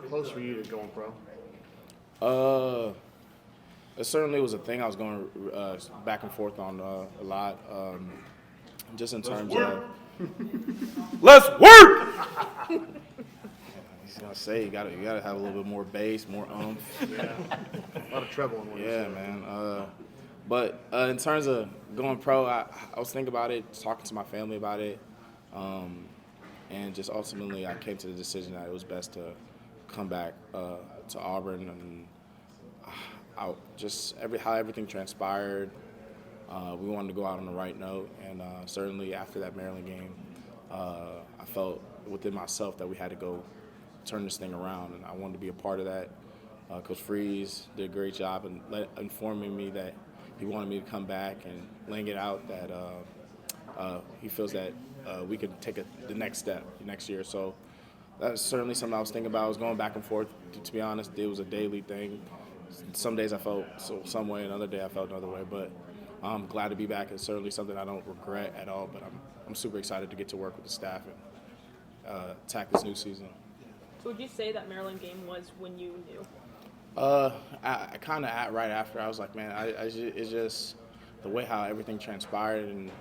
close were you to going pro? It certainly was a thing I was going back and forth on a lot. Just in terms of let's work. He's gonna say you gotta have a little bit more bass, more oomph. Yeah. A lot of treble in what you Yeah, said. man. But in terms of going pro, I was thinking about it, talking to my family about it, and just ultimately I came to the decision that it was best to come back to Auburn, and just how everything transpired. We wanted to go out on the right note, and certainly after that Maryland game, I felt within myself that we had to go turn this thing around, and I wanted to be a part of that. Coach Freeze did a great job in informing me that he wanted me to come back and laying it out that he feels that we could take the next step next year. So that's certainly something I was thinking about. I was going back and forth. To be honest, it was a daily thing. Some days I felt some way, another day I felt another way. But I'm glad to be back. It's certainly something I don't regret at all. But I'm super excited to get to work with the staff and attack this new season. So would you say that Maryland game was when you knew? I kind of right after I was like, man, it's just the way how everything transpired and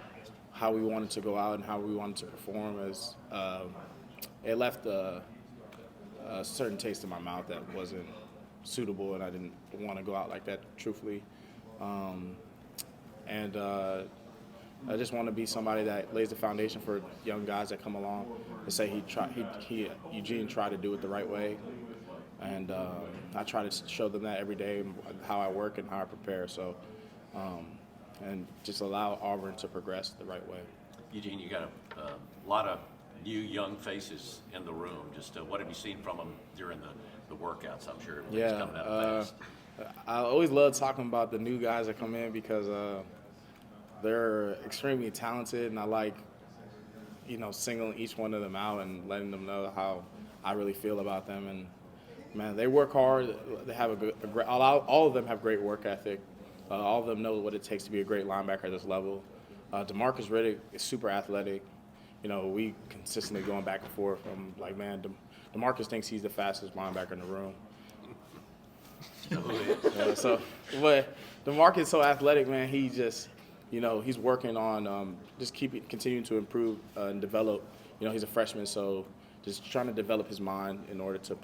how we wanted to go out and how we wanted to perform as it left a certain taste in my mouth that wasn't suitable, and I didn't want to go out like that, truthfully. And I just want to be somebody that lays the foundation for young guys that come along to say Eugene tried to do it the right way. And I try to show them that every day, how I work and how I prepare. So, and just allow Auburn to progress the right way. Eugene, you got a lot of new young faces in the room. Just what have you seen from them during the workouts? I'm sure everything's coming out fast. I always love talking about the new guys that come in because they're extremely talented, and I like, singling each one of them out and letting them know how I really feel about them. And man, they work hard. They have a great. All of them have great work ethic. All of them know what it takes to be a great linebacker at this level. DeMarcus Riddick is super athletic. We consistently going back and forth. I'm like, man, DeMarcus thinks he's the fastest linebacker in the room. But DeMarcus is so athletic, man. He just, he's working on just continuing to improve and develop. He's a freshman, so just trying to develop his mind in order to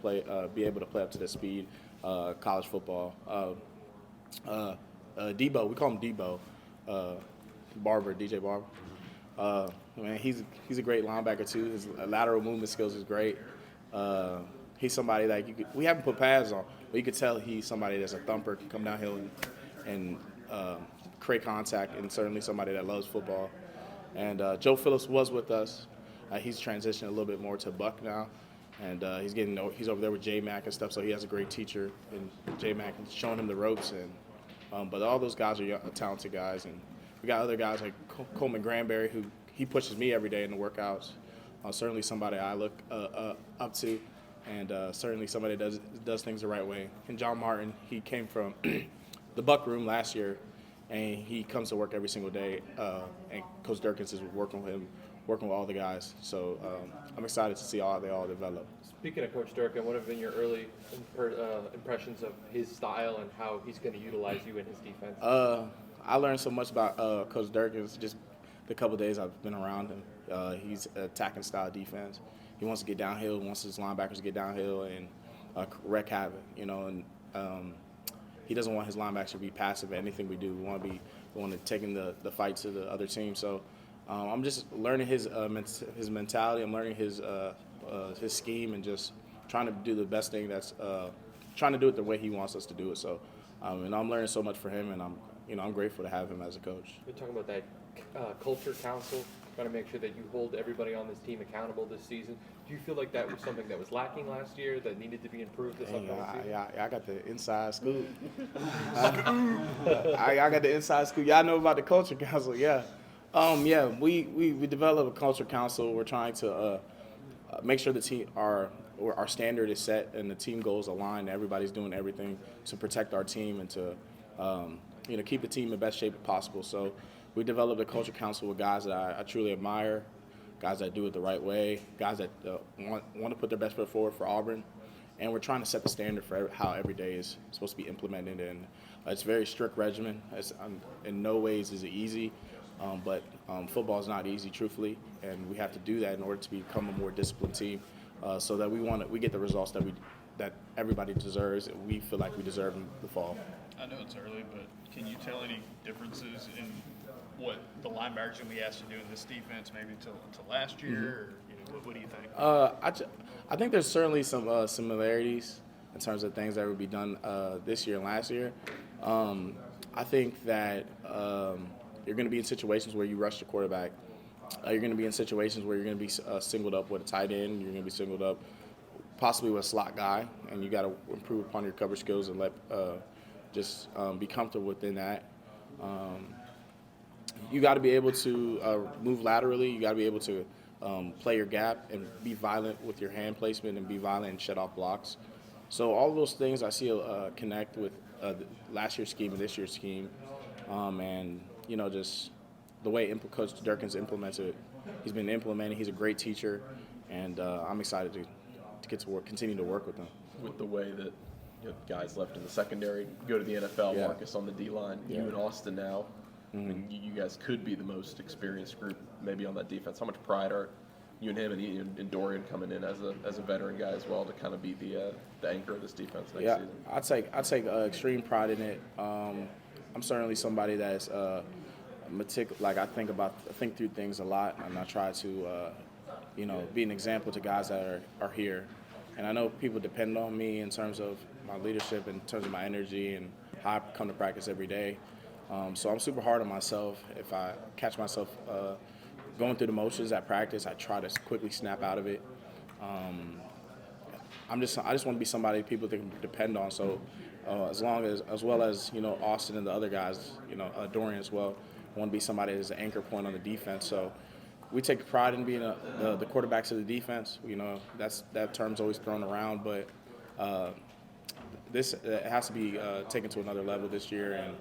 be able to play up to the speed, college football. Debo, we call him Debo, Barber, DJ Barber. Man, he's a great linebacker too. His lateral movement skills is great. He's somebody that we haven't put pads on, but you could tell he's somebody that's a thumper, can come downhill and create contact, and certainly somebody that loves football. And Joe Phillips was with us. He's transitioned a little bit more to Buck now, and he's over there with J-Mac and stuff. So he has a great teacher, and J-Mac is showing him the ropes. And but all those guys are talented guys, and we got other guys like Coleman Granberry, who he pushes me every day in the workouts. Certainly somebody I look up to, and certainly somebody that does things the right way. And John Martin, he came from the Buck room last year, and he comes to work every single day. And Coach Durkins is working with him, working with all the guys. So I'm excited to see how they all develop. Speaking of Coach Durkin, what have been your early impressions of his style and how he's going to utilize you in his defense? I learned so much about Coach Durkins just the couple of days I've been around him. He's attacking style defense. He wants to get downhill, wants his linebackers to get downhill and wreak havoc, and he doesn't want his linebackers to be passive at anything we do. We want to taking the fight to the other team. So I'm just learning his mentality. I'm learning his scheme and just trying to do the best thing. That's trying to do it the way he wants us to do it. So, and I'm learning so much from him, and I'm grateful to have him as a coach. We're talking about that culture council, trying to make sure that you hold everybody on this team accountable this season. Do you feel like that was something that was lacking last year that needed to be improved this upcoming season? Yeah, I got the inside scoop. I got the inside scoop. Y'all know about the culture council, yeah. We developed a culture council. We're trying to make sure the team our standard is set and the team goals aligned. Everybody's doing everything to protect our team and to keep the team in the best shape possible. So we developed a culture council with guys that I truly admire, guys that do it the right way, guys that want to put their best foot forward for Auburn, and we're trying to set the standard for how every day is supposed to be implemented. And it's a very strict regimen. In no ways is it easy, but football is not easy, truthfully, and we have to do that in order to become a more disciplined team, so that we get the results that everybody deserves, and we feel like we deserve in the fall. I know it's early, but can you tell any differences in what the linebackers are going to be asked to do in this defense, maybe to last year? Or, what do you think? I think there's certainly some similarities in terms of things that would be done this year and last year. I think that you're going to be in situations where you rush the quarterback. You're going to be in situations where you're going to be singled up with a tight end. You're going to be singled up possibly with a slot guy, and you got to improve upon your coverage skills and be comfortable within that. You got to be able to move laterally. You got to be able to play your gap and be violent with your hand placement and be violent and shut off blocks. So all of those things I see connect with last year's scheme and this year's scheme, and just the way Coach Durkin's implemented it. He's been implementing. He's a great teacher, and I'm excited to get to work, continue to work with him. With the way that guys left in the secondary go to the NFL, Yeah. Marcus on the D-line, Yeah. you and Austin now, Mm-hmm. I mean, you guys could be the most experienced group maybe on that defense. How much pride are you and him and Dorian coming in as a veteran guy as well to kind of be the anchor of this defense next season? I take extreme pride in it. I'm certainly somebody that's like I think through things a lot, and I try to be an example to guys that are here. And I know people depend on me in terms of my leadership, in terms of my energy, and how I come to practice every day. So I'm super hard on myself. If I catch myself going through the motions at practice, I try to quickly snap out of it. I just want to be somebody people can depend on. So as well as Austin and the other guys, Dorian as well, I want to be somebody that's an anchor point on the defense. So we take pride in being the quarterbacks of the defense. That term's always thrown around, but it has to be taken to another level this year, and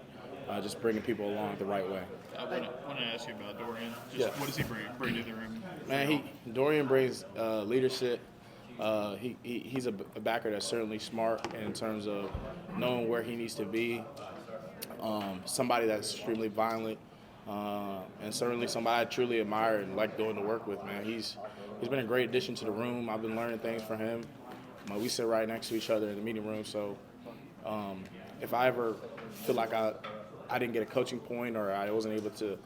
just bringing people along the right way. I want to ask you about Dorian. What does he bring to the room? Man, Dorian brings leadership. He's a backer that's certainly smart in terms of knowing where he needs to be. Somebody that's extremely violent, and certainly somebody I truly admire and like going to work with. Man, he's been a great addition to the room. I've been learning things from him. We sit right next to each other in the meeting room, so if I ever feel like I didn't get a coaching point or I wasn't able to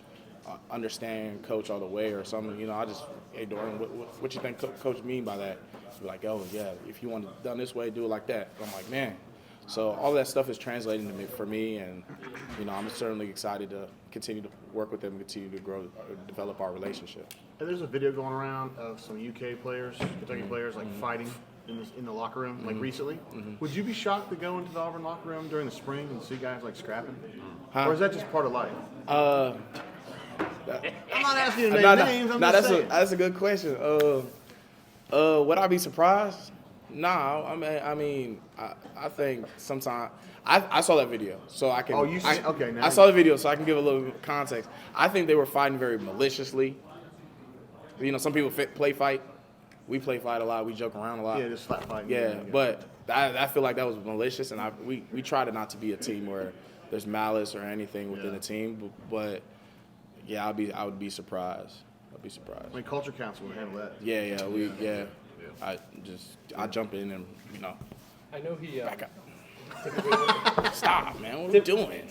understand coach all the way or something, I just, hey, Dorian, what you think coach mean by that? He'd be like, oh, yeah, if you want it done this way, do it like that. I'm like, man. So all that stuff is translating to me for me, and, I'm certainly excited to continue to work with them and continue to grow, develop our relationship. And there's a video going around of some UK players, Kentucky players, like fighting in the locker room, like recently. Would you be shocked to go into the Auburn locker room during the spring and see guys like scrapping? Or is that just part of life? I'm not asking you to name names. I'm just saying. That's a good question. Would I be surprised? No. I think sometimes I saw that video, so I can. Oh, you see? Okay, now I saw the video, so I can give a little context. I think they were fighting very maliciously. Some people play fight. We play fight a lot. We joke around a lot. Yeah, just slap fighting. Yeah, but I feel like that was malicious, and we try to not to be a team where there's malice or anything within the team. But yeah, I would be surprised. I'd be surprised. I mean, Culture Council would handle that. Yeah. I jump in and I know he back up. typically, Stop, man. What are we doing?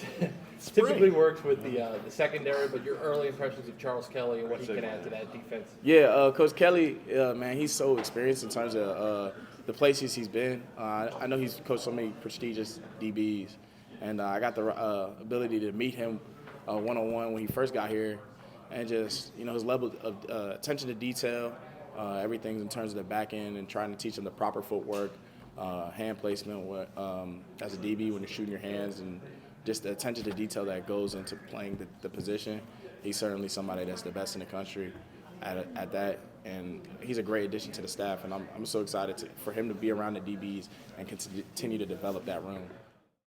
typically works with the secondary, but your early impressions of Charles Kelly and what he can add to that defense. Yeah, Coach Kelly, man, he's so experienced in terms of the places he's been. I know he's coached so many prestigious DBs, and I got the ability to meet him one-on-one when he first got here, and just his level of attention to detail, everything in terms of the back end, and trying to teach him the proper footwork, hand placement, as a DB when you're shooting your hands, and just the attention to detail that goes into playing the position. He's certainly somebody that's the best in the country at that, and he's a great addition to the staff, and I'm so excited for him to be around the DBs and continue to develop that room.